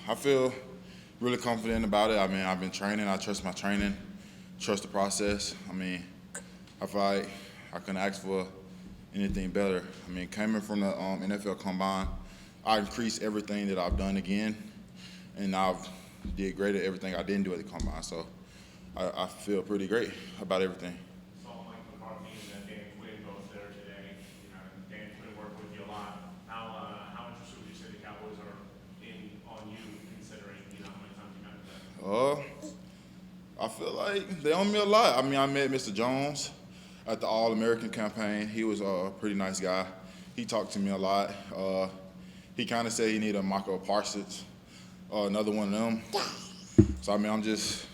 I feel really confident about it. I mean, I've been training. I trust my training, trust the process. I mean, I feel like I couldn't ask for anything better. I mean, coming from the NFL Combine, I increased everything that I've done again, and I've did great at everything I didn't do at the Combine. So I feel pretty great about everything. Saw Mike McCarthy and Dan Quinn both there today. Dan Quinn worked with you a lot. How interested would you say the Cowboys are on you, considering how many times you met with them? I feel like they owe me a lot. I mean, I met Mr. Jones at the All-American campaign. He was a pretty nice guy. He talked to me a lot. He kind of said he needed a Michael Parsons, another one of them. So, I mean, I'm just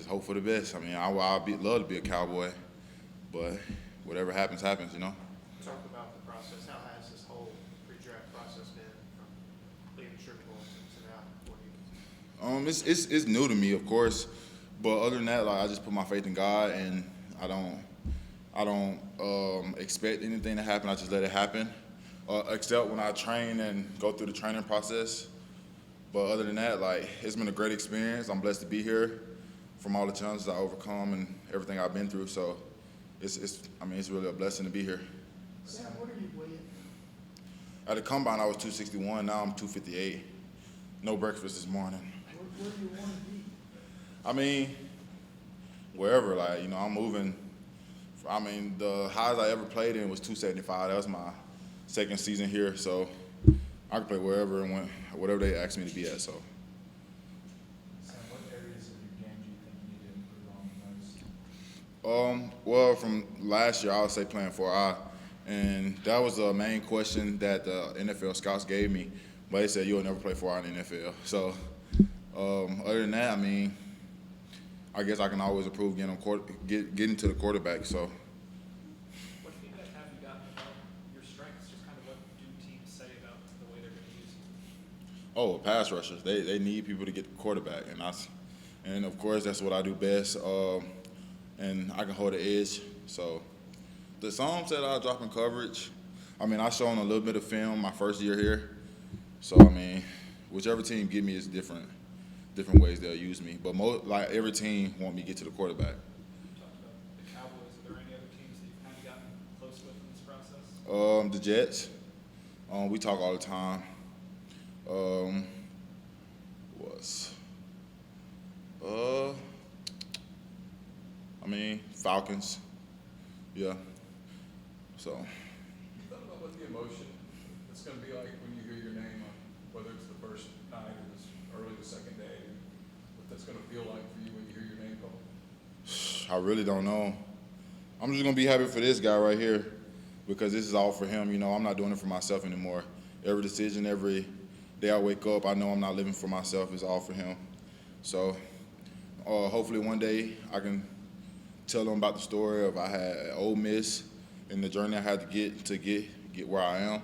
hope for the best. I mean, I'd love to be a Cowboy, but whatever happens, happens, Talk about the process. How has this whole pre-draft process been from leaving Shreveport to now for you? It's new to me, of course, but other than that, like I just put my faith in God, and I don't expect anything to happen. I just let it happen, except when I train and go through the training process. But other than that, like it's been a great experience. I'm blessed to be here from all the challenges I overcome and everything I've been through. So it's really a blessing to be here. Sam, what are you weighing? At the Combine, I was 261. Now I'm 258. No breakfast this morning. Where do you want to be? I mean, wherever. Like, I'm moving. I mean, the highest I ever played in was 275. That was my second season here. So I can play wherever and whatever they ask me to be at. So. Sam, what areas of your game do you think you need to improve on the most? Well, from last year, I would say playing 4I, and that was the main question that the NFL scouts gave me. But they said you'll never play 4I in the NFL. So, other than that, I mean, I guess I can always improve getting to the quarterback. So. What feedback have you gotten about your strengths? Just kind of what do teams say about the way they're going to use you? Oh, pass rushers. They need people to get the quarterback, and of course that's what I do best. And I can hold the edge. So some said I'll drop in coverage. I mean, I shown a little bit of film my first year here. So I mean, whichever team give me is different ways they'll use me. But like every team want me to get to the quarterback. You talked about the Cowboys. Are there any other teams that you've kind of gotten close with in this process? The Jets. We talk all the time. Falcons. Yeah. So. You thought about what the emotion it's going to be like when you hear your name, whether it's the first night or this early the second day, what that's going to feel like for you when you hear your name called? I really don't know. I'm just going to be happy for this guy right here because this is all for him. I'm not doing it for myself anymore. Every decision, every day I wake up, I know I'm not living for myself. It's all for him. So hopefully one day I can tell him about the story of I had at Ole Miss and the journey I had to get where I am,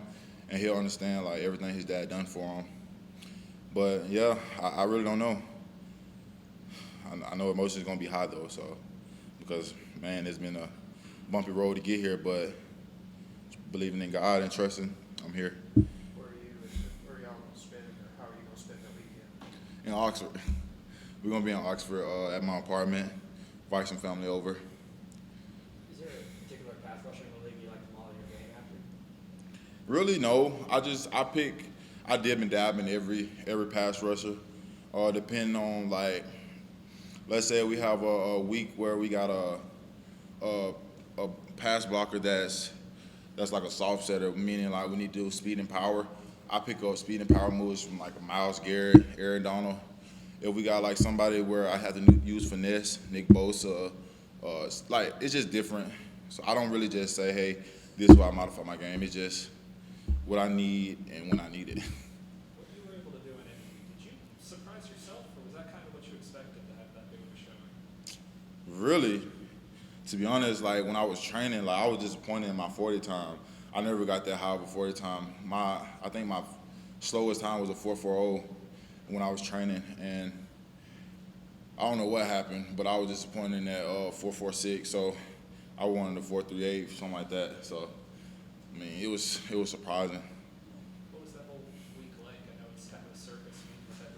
and he'll understand like everything his dad done for him. But yeah, I really don't know. I know emotions gonna be high though, so because man, it's been a bumpy road to get here, but believing in God and trusting, I'm here. Where are y'all going to spend, or how are you going to spend that weekend? In Oxford. We're gonna be in Oxford at my apartment, invite some family over. Is there a particular pass rusher in the league you like to model your game after? Really, no. I dib and dab in every pass rusher. Depending on like, let's say we have a week where we got a pass blocker that's like a soft setter, meaning like we need to do speed and power. I pick up speed and power moves from like a Myles Garrett, Aaron Donald. If we got like somebody where I have to use finesse, Nick Bosa, it's just different. So I don't really just say, hey, this is why I modify my game. It's just what I need and when I need it. What you were able to do in it, did you surprise yourself, or was that kind of what you expected to have that big of a showing? Really, to be honest, like when I was training, like I was disappointed in my 40 time. I never got that high of a 40 time. I think my slowest time was a 4.40 when I was training, and I don't know what happened, but I was disappointed in that 4.46. So I wanted a 4.38, something like that. So I mean, it was surprising. What was that whole week like? I know it's kind of a circus meet with that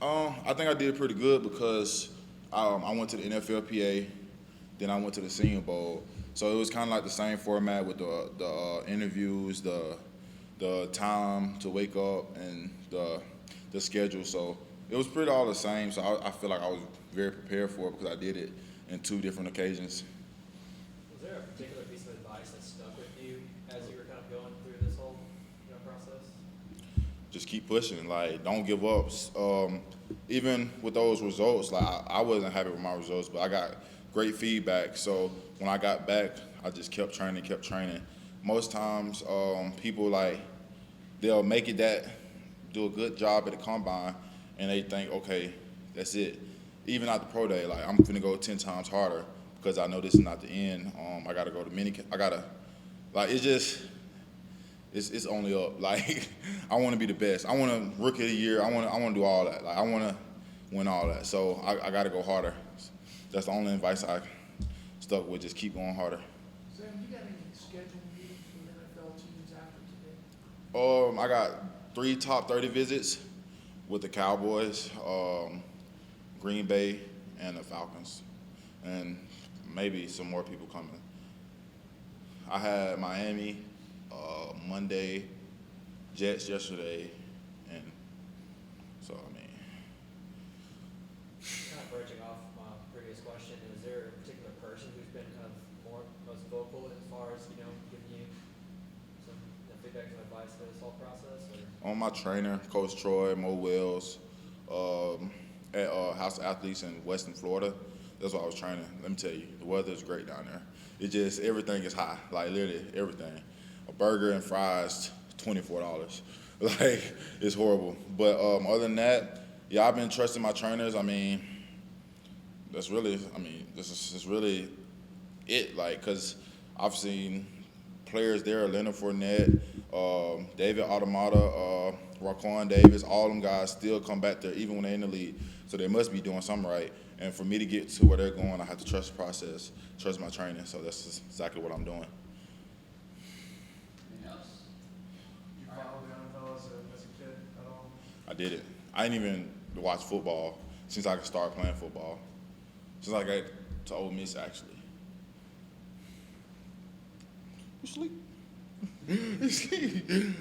I think I did pretty good because I went to the NFLPA, then I went to the Senior Bowl. So it was kind of like the same format with the interviews, the time to wake up, and the schedule. So it was pretty all the same. So I feel like I was very prepared for it because I did it in 2 different occasions. Was there a particular piece of advice that stuck with you as you were kind of going through this whole, process? Just keep pushing. Like, don't give up. Even with those results, like I wasn't happy with my results, but I got great feedback. So when I got back, I just kept training. Most times, people they'll make it do a good job at the combine, and they think, okay, that's it. Even at the pro day, like I'm finna go 10 times harder because I know this is not the end. I gotta go to it's only up. Like, I want to be the best. I want to rookie of the year. I want to do all that. Like, I want to win all that. So I got to go harder. That's the only advice I stuck with. Just keep going harder. Sam, you got any scheduled meetings with NFL teams after today? I got 3 top 30 visits with the Cowboys, Green Bay, and the Falcons, and maybe some more people coming. I had Miami Monday, Jets yesterday, and so Kind of branching off my previous question, is there a particular person who's been kind of most vocal as far as, giving you some feedback, some advice for this whole process? Or? on my trainer, Coach Troy, Mo Wells, at House of Athletes in Western Florida. That's what I was training. Let me tell you, the weather is great down there. It just, everything is high, like literally everything. A burger and fries, $24. Like, it's horrible. But other than that, yeah, I've been trusting my trainers. I mean, this is really it. Like, because I've seen players there, Leonard Fournette, David Automata, Raquan Davis, all them guys still come back there even when they're in the league. So they must be doing something right. And for me to get to where they're going, I have to trust the process, trust my training. So that's just exactly what I'm doing. You followed the NFL as a kid at all? I did it. I didn't even watch football since I could start playing football. Since I got to Ole Miss, actually. You sleep? You sleep?